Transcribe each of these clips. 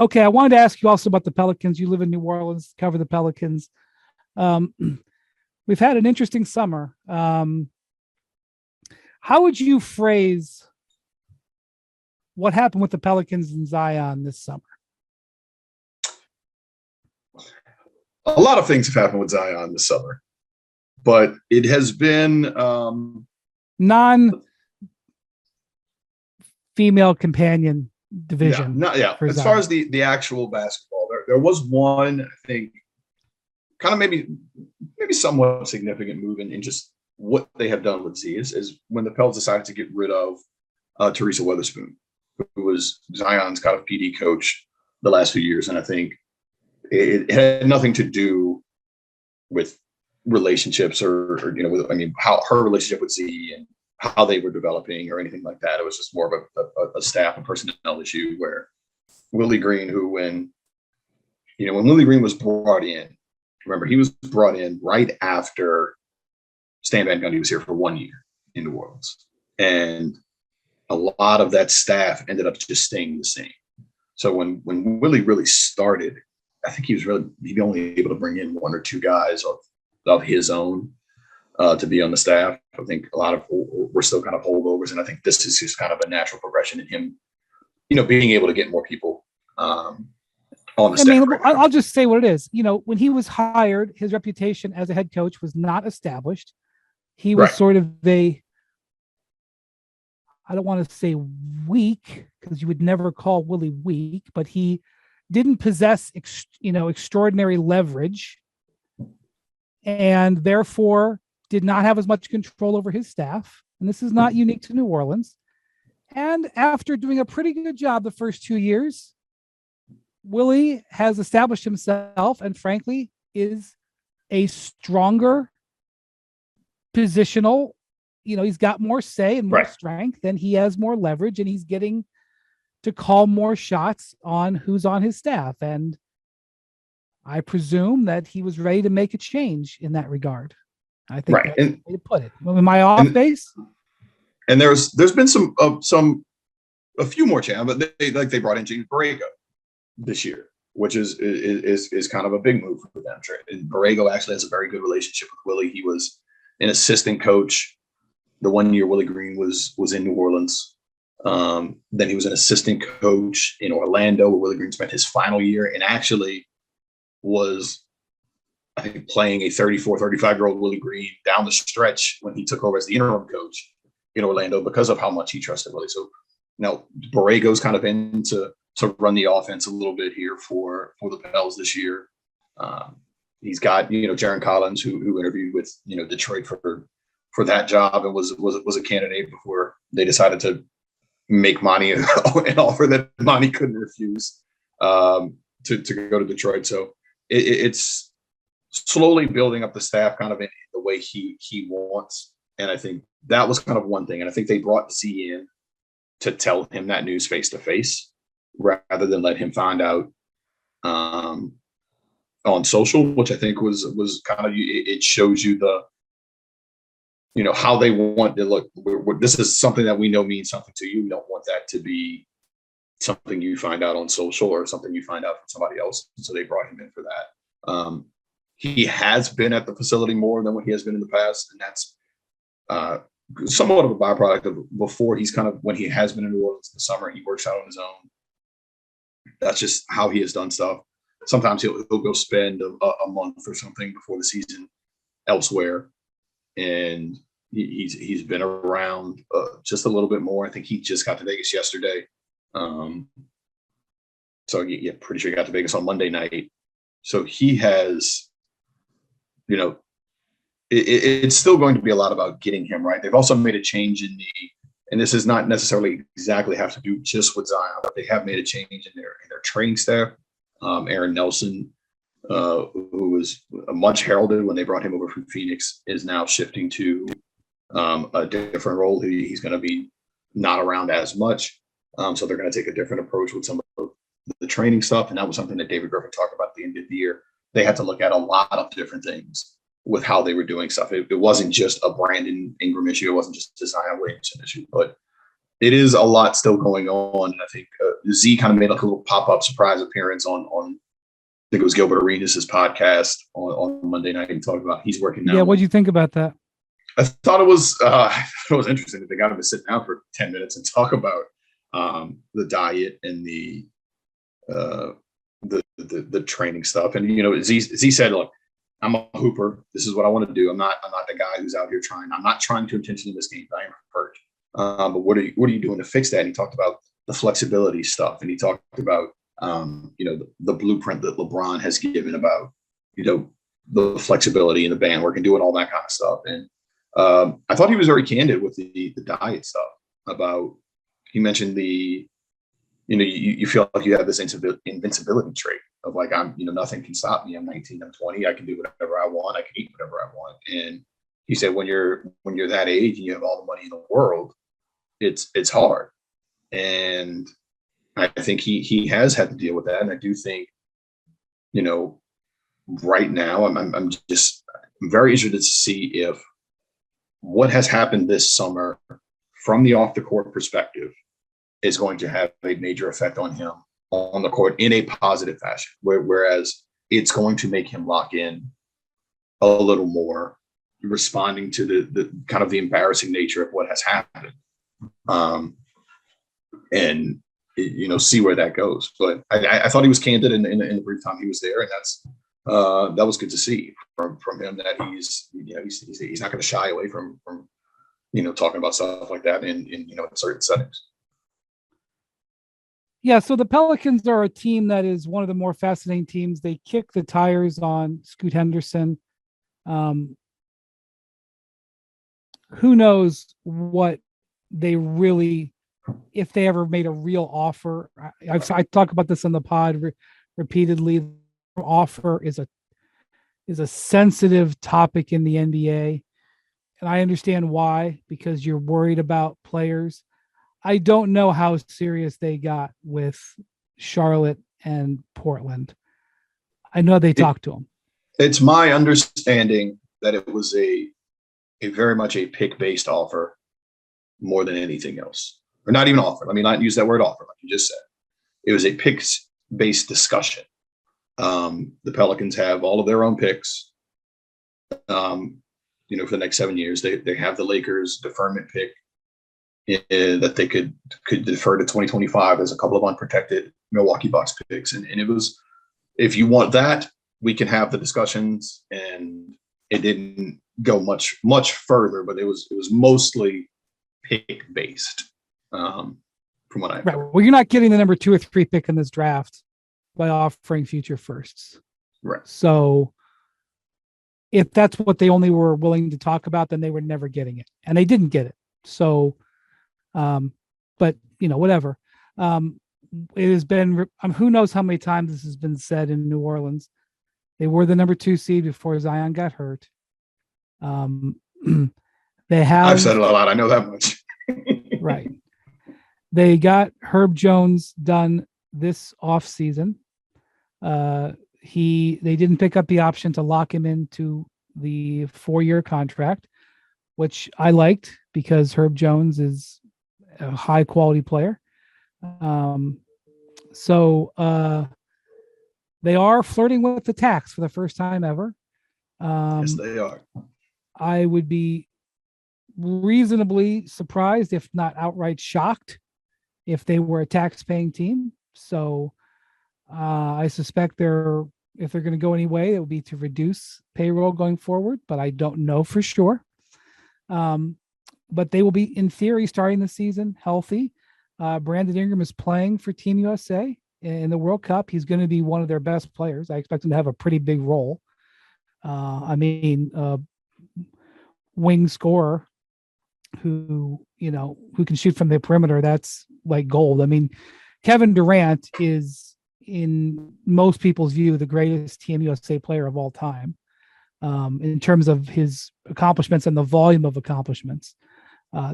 Okay, I wanted to ask you also about the Pelicans. You live in New Orleans, cover the Pelicans. Um, we've had an interesting summer. How would you phrase what happened with the Pelicans and Zion this summer? A lot of things have happened with Zion this summer, but it has been Non female companion division. As Zion. far as the actual basketball, there was one, I think, kind of maybe somewhat significant move in just what they have done with Z is when the Pels decided to get rid of Teresa Weatherspoon, who was Zion's kind of PD coach the last few years, and I think it had nothing to do with relationships or how her relationship with Z and how they were developing or anything like that. It was just more of a staff and personnel issue where Willie Green, who when Willie Green was brought in, remember he was brought in right after Stan Van Gundy was here for 1 year in New Orleans. And a lot of that staff ended up just staying the same. So when Willie really started, I think he was maybe only able to bring in one or two guys of his own to be on the staff. I think a lot of we're still kind of holdovers, and I think this is just kind of a natural progression in him, being able to get more people on the staff. I'll just say what it is. When he was hired, his reputation as a head coach was not established. He was sort of I don't want to say weak, because you would never call Willie weak, but he didn't possess, extraordinary leverage, and therefore did not have as much control over his staff. And this is not unique to New Orleans. And after doing a pretty good job the first 2 years, Willie has established himself and frankly is a stronger positional, he's got more say and more strength, and he has more leverage, and he's getting to call more shots on who's on his staff. And I presume that he was ready to make a change in that regard. I think that's the way to put it. Am I off base? And there's been a few more chances, but they brought in James Borrego this year, which is kind of a big move for them. And Borrego actually has a very good relationship with Willie. He was an assistant coach the 1 year Willie Green was in New Orleans. Then he was an assistant coach in Orlando, where Willie Green spent his final year, and actually was, I think, playing a 34, 35-year-old Willie Green down the stretch when he took over as the interim coach in Orlando because of how much he trusted Willie. So now Borrego's kind of in to run the offense a little bit here for the Pels this year. He's got, Jaron Collins, who interviewed with, Detroit for that job and was a candidate before they decided to make Monty an offer that Monty couldn't refuse to go to Detroit. So it's slowly building up the staff kind of in the way he wants. And I think that was kind of one thing. And I think they brought Z in to tell him that news face to face rather than let him find out on social, which I think was kind of, it shows you the, how they want to look. This is something that we know means something to you. We don't want that to be something you find out on social or something you find out from somebody else. So they brought him in for that. He has been at the facility more than what he has been in the past. And that's somewhat of a byproduct of before when he has been in New Orleans in the summer, he works out on his own. That's just how he has done stuff. Sometimes he'll go spend a month or something before the season elsewhere. And he's been around just a little bit more. I think he just got to Vegas yesterday. So yeah, pretty sure he got to Vegas on Monday night. So he has, it's still going to be a lot about getting him right. They've also made a change and this is not necessarily exactly have to do just with Zion, but they have made a change in their training staff. Aaron Nelson, who was much heralded when they brought him over from Phoenix, is now shifting to a different role. He's going to be not around as much. So they're going to take a different approach with some of the training stuff. And that was something that David Griffin talked about at the end of the year. They had to look at a lot of different things with how they were doing stuff. It wasn't just a Brandon Ingram issue. It wasn't just a Zion Williamson issue, but it is a lot still going on. And I think Z kind of made like a little pop-up surprise appearance on I think it was Gilbert Arenas' podcast on Monday night. He talked about he's working now. Yeah, what do you think about that? I thought it was interesting that they got him to sit down for 10 minutes and talk about the diet and the training stuff. And Z said, look, I'm a hooper. This is what I want to do. I'm not the guy who's out here trying. I'm not trying to intentionally miss games. I am hurt. But what are you doing to fix that? And he talked about the flexibility stuff, and he talked about the blueprint that LeBron has given about the flexibility in the band work and doing all that kind of stuff. And I thought he was very candid with the diet stuff. About he mentioned you feel like you have this invincibility trait of like I'm nothing can stop me. I'm 19, I'm 20, I can do whatever I want, I can eat whatever I want. And he said when you're that age and you have all the money in the world, it's hard. And I think he has had to deal with that. And I do think, right now I'm very interested to see if what has happened this summer from the off the court perspective is going to have a major effect on him on the court in a positive fashion, whereas it's going to make him lock in a little more, responding to the kind of the embarrassing nature of what has happened, and see where that goes. But I thought he was candid in the brief time he was there, and that was good to see from him that he's not going to shy away from talking about stuff like that in certain settings. Yeah, so the Pelicans are a team that is one of the more fascinating teams. They kick the tires on Scoot Henderson. Who knows what they really, if they ever made a real offer. I talk about this on the pod repeatedly. Offer is a sensitive topic in the NBA, and I understand why, because you're worried about players. I don't know how serious they got with Charlotte and Portland. I know they talked to them. It's my understanding that it was a very much a pick-based offer more than anything else. Or not even offer. Let me not use that word offer, like you just said. It was a picks-based discussion. The Pelicans have all of their own picks, for the next 7 years. They have the Lakers deferment pick that they could defer to 2025. There's a couple of unprotected Milwaukee Bucks picks. And it was, if you want that, we can have the discussions. And it didn't go much further, but it was mostly pick-based. From what I right. Well, you're not getting the number 2 or 3 pick in this draft by offering future firsts. Right. So if that's what they only were willing to talk about, then they were never getting it. And they didn't get it. So, but whatever. It has been, who knows how many times this has been said in New Orleans. They were the number 2 seed before Zion got hurt. They have. I've said it a lot. I know that much. Right. They got Herb Jones done this offseason. They didn't pick up the option to lock him into the 4-year contract, which I liked because Herb Jones is a high quality player. So they are flirting with the tax for the first time ever. Yes, they are. I would be reasonably surprised, if not outright shocked, if they were a tax-paying team. So I suspect if they're going to go any way, it will be to reduce payroll going forward, but I don't know for sure. But they will be, in theory, starting the season healthy. Brandon Ingram is playing for Team USA in the World Cup. He's going to be one of their best players. I expect him to have a pretty big role. Wing scorer who can shoot from the perimeter. That's like gold. I mean, Kevin Durant is, in most people's view, the greatest Team USA player of all time, in terms of his accomplishments and the volume of accomplishments.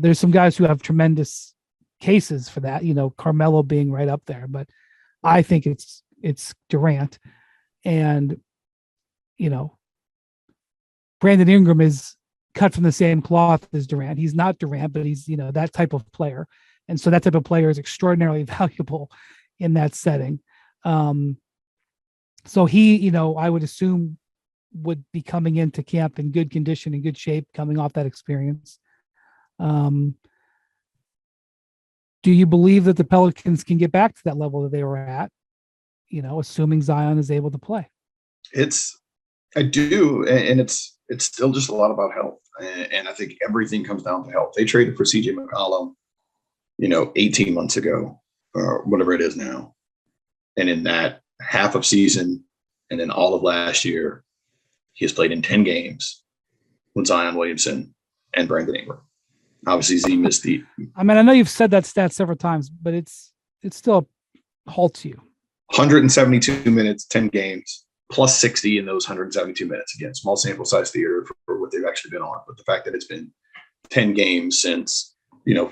There's some guys who have tremendous cases for that, Carmelo being right up there, but I think it's Durant. And, Brandon Ingram is cut from the same cloth as Durant. He's not Durant, but he's, that type of player. And so that type of player is extraordinarily valuable in that setting. So he, I would assume would be coming into camp in good condition, in good shape, coming off that experience. Do you believe that the Pelicans can get back to that level that they were at, assuming Zion is able to play? I do. And it's still just a lot about health. And I think everything comes down to health. They traded for CJ McCollum, 18 months ago or whatever it is now. And in that half of season and then all of last year, he has played in 10 games with Zion Williamson and Brandon Ingram. Obviously, Z missed I know you've said that stat several times, but it still halts you. 172 minutes, 10 games, plus 60 in those 172 minutes. Again, small sample size theater for what they've actually been on. But the fact that it's been 10 games since,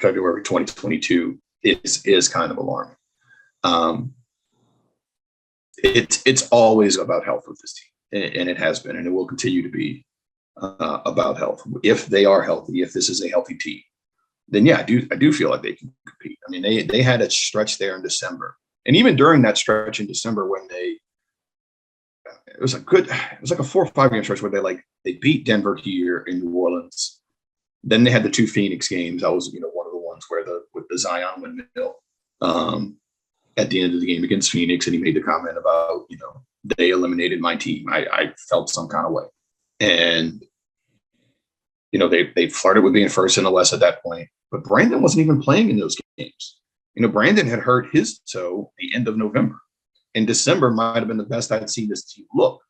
February 2022 is kind of alarming. It's always about health with this team, and it has been, and it will continue to be about health. If they are healthy, if this is a healthy team, then yeah, I do feel like they can compete. I mean, they had a stretch there in December, and even during that stretch in December when it was like a 4 or 5 game stretch where they beat Denver here in New Orleans. Then they had the 2 Phoenix games. That was one of the ones where with the Zion windmill at the end of the game against Phoenix, and he made the comment about they eliminated my team. I felt some kind of way, and they flirted with being first in the West at that point. But Brandon wasn't even playing in those games. Brandon had hurt his toe the end of November. In December might have been the best I'd seen this team look.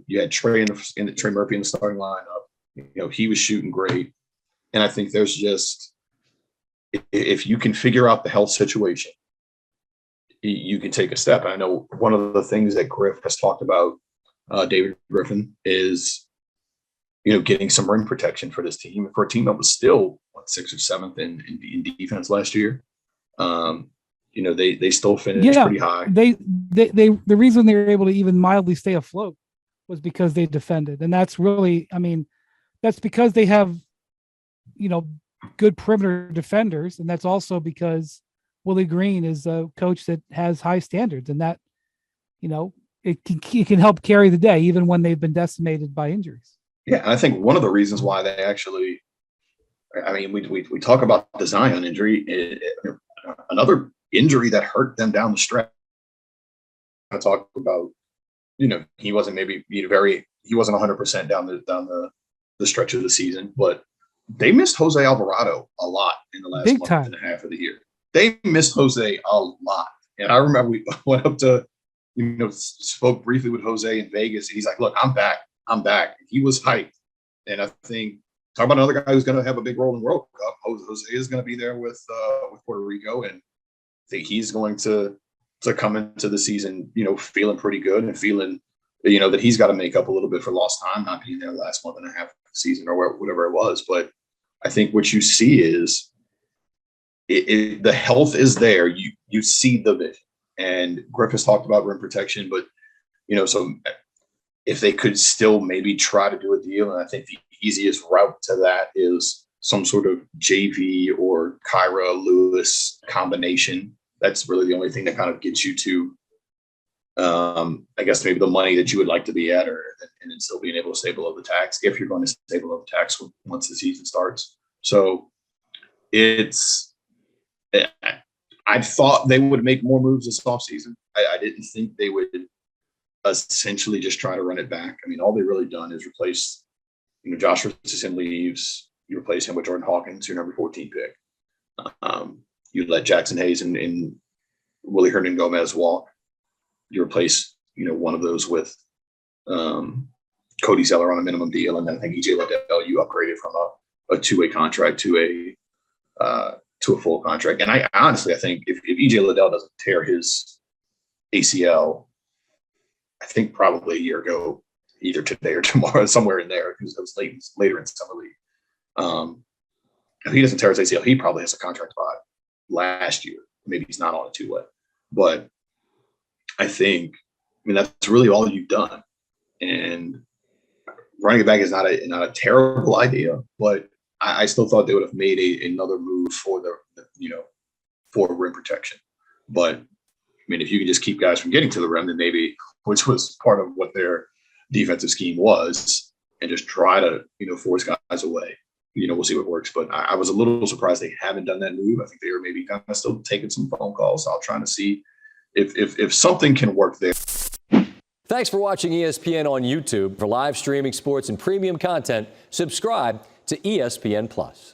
You had Trey Trey Murphy in the starting lineup. He was shooting great. And I think there's just, if you can figure out the health situation, you can take a step. I know one of the things that Griff has talked about, David Griffin, is getting some rim protection for this team, for a team that was still 6th or 7th in defense last year. They still finished pretty high. The reason they were able to even mildly stay afloat was because they defended, and that's really, that's because they have, good perimeter defenders, and that's also because Willie Green is a coach that has high standards, and that, it can help carry the day even when they've been decimated by injuries. Yeah, I think one of the reasons why they actually, we talk about the Zion injury. Another injury that hurt them down the stretch. I talk about, he wasn't he wasn't 100% down the stretch of the season, but they missed Jose Alvarado a lot in the last month and a half of the year. They missed Jose a lot, and I remember we went up to, spoke briefly with Jose in Vegas, and he's like, "Look, I'm back. He was hyped, and I think talk about another guy who's going to have a big role in World Cup. Jose is going to be there with Puerto Rico, and I think he's going to come into the season, feeling pretty good and feeling, that he's got to make up a little bit for lost time, not being there last month and a half of the season or whatever it was. But I think what you see is the health is there. You see the vision, and Griff has talked about rim protection, but so if they could still maybe try to do a deal, and I think the easiest route to that is some sort of JV or Kyra Lewis combination. That's really the only thing that kind of gets you to, I guess, maybe the money that you would like to be at, and then still being able to stay below the tax if you're going to stay below the tax once the season starts. So I thought they would make more moves this offseason. I didn't think they would essentially just try to run it back. All they've really done is replace, Josh Richardson leaves. You replace him with Jordan Hawkins, your number 14 pick. You let Jackson Hayes and Willie Hernan-Gomez walk. You replace, one of those with Cody Zeller on a minimum deal, and then I think EJ Liddell you upgraded from a two-way contract to a full contract. And I honestly, I think if EJ Liddell doesn't tear his ACL, I think probably a year ago, either today or tomorrow, somewhere in there, because it was later in summer league. If he doesn't tear his ACL, he probably has a contract spot last year. Maybe he's not on a two-way, but I think, that's really all you've done. And running it back is not a terrible idea, but I still thought they would have made another move for for rim protection. But I mean, if you can just keep guys from getting to the rim, then maybe, which was part of what their defensive scheme was, and just try to, force guys away. We'll see what works. But I was a little surprised they haven't done that move. I think they were maybe kind of still taking some phone calls. I'll try to see if something can work there. Thanks for watching ESPN on YouTube. For live streaming sports and premium content, subscribe to ESPN+.